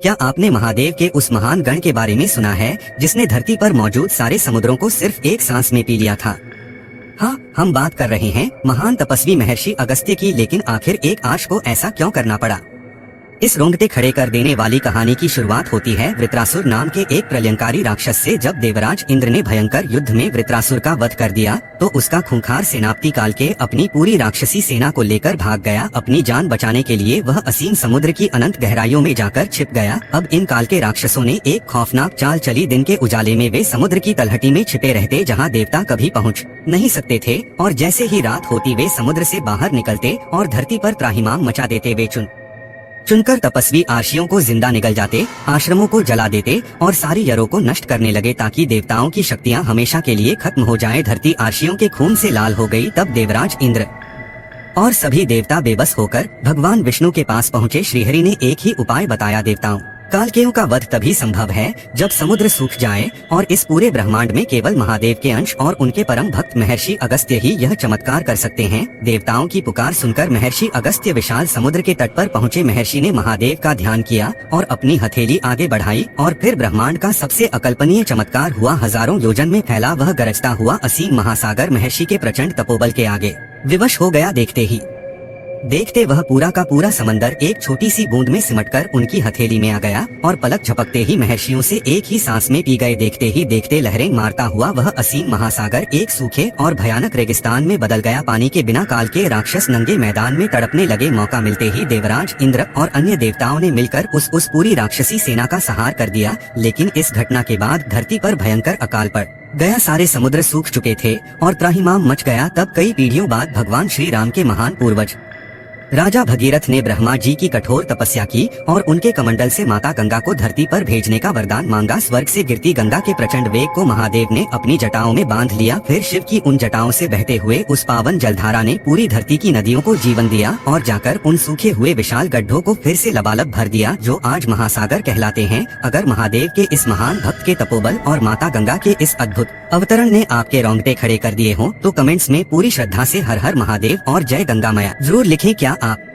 क्या आपने महादेव के उस महान गण के बारे में सुना है जिसने धरती पर मौजूद सारे समुद्रों को सिर्फ एक सांस में पी लिया था? हाँ, हम बात कर रहे हैं महान तपस्वी महर्षि अगस्त्य की। लेकिन आखिर एक आश को ऐसा क्यों करना पड़ा? इस रोंगटे खड़े कर देने वाली कहानी की शुरुआत होती है वृत्रासुर नाम के एक प्रलयंकारी राक्षस से। जब देवराज इंद्र ने भयंकर युद्ध में वृत्रासुर का वध कर दिया तो उसका खूंखार सेनापति कालकेय अपनी पूरी राक्षसी सेना को लेकर भाग गया। अपनी जान बचाने के लिए वह असीम समुद्र की अनंत गहराइयों में जाकर छिप गया। अब इन काल के राक्षसों ने एक खौफनाक चाल चली। दिन के उजाले में वे समुद्र की तलहटी में छिपे रहते जहाँ देवता कभी पहुँच नहीं सकते थे, और जैसे ही रात होती वे समुद्र से बाहर निकलते और धरती पर त्राहिमाम मचा देते। वे चुनकर तपस्वी आर्षियों को जिंदा निगल जाते, आश्रमों को जला देते और सारी यरों को नष्ट करने लगे ताकि देवताओं की शक्तियां हमेशा के लिए खत्म हो जाए। धरती आर्षियों के खून से लाल हो गई। तब देवराज इंद्र और सभी देवता बेबस होकर भगवान विष्णु के पास पहुँचे। श्रीहरि ने एक ही उपाय बताया देवताओं, कालकेयों का वध तभी संभव है जब समुद्र सूख जाए, और इस पूरे ब्रह्मांड में केवल महादेव के अंश और उनके परम भक्त महर्षि अगस्त्य ही यह चमत्कार कर सकते हैं। देवताओं की पुकार सुनकर महर्षि अगस्त्य विशाल समुद्र के तट पर पहुँचे। महर्षि ने महादेव का ध्यान किया और अपनी हथेली आगे बढ़ाई, और फिर ब्रह्मांड का सबसे अकल्पनीय चमत्कार हुआ। हजारों योजन में फैला वह गरजता हुआ असीम महासागर महर्षि के प्रचंड तपोबल के आगे विवश हो गया। देखते वह पूरा का पूरा समंदर एक छोटी सी बूंद में सिमटकर उनकी हथेली में आ गया, और पलक झपकते ही महर्षियों से एक ही सांस में पी गए। देखते ही देखते लहरें मारता हुआ वह असीम महासागर एक सूखे और भयानक रेगिस्तान में बदल गया। पानी के बिना काल के राक्षस नंगे मैदान में तड़पने लगे। मौका मिलते ही देवराज इंद्र और अन्य देवताओं ने मिलकर उस पूरी राक्षसी सेना का संहार कर दिया। लेकिन इस घटना के बाद धरती पर भयंकर अकाल पड़ गया। सारे समुद्र सूख चुके थे और त्राहिमाम मच गया। तब कई पीढ़ियों बाद भगवान श्री राम के महान पूर्वज राजा भगीरथ ने ब्रह्मा जी की कठोर तपस्या की और उनके कमंडल से माता गंगा को धरती पर भेजने का वरदान मांगा। स्वर्ग से गिरती गंगा के प्रचंड वेग को महादेव ने अपनी जटाओं में बांध लिया। फिर शिव की उन जटाओं से बहते हुए उस पावन जलधारा ने पूरी धरती की नदियों को जीवन दिया और जाकर उन सूखे हुए विशाल गड्ढों को फिर से लबालब भर दिया, जो आज महासागर कहलाते हैं। अगर महादेव के इस महान भक्त के तपोबल और माता गंगा के इस अद्भुत अवतरण ने आपके रोंगटे खड़े कर दिए हों तो कमेंट्स में पूरी श्रद्धा से हर हर महादेव और जय गंगा मैया जरूर लिखें। क्या आप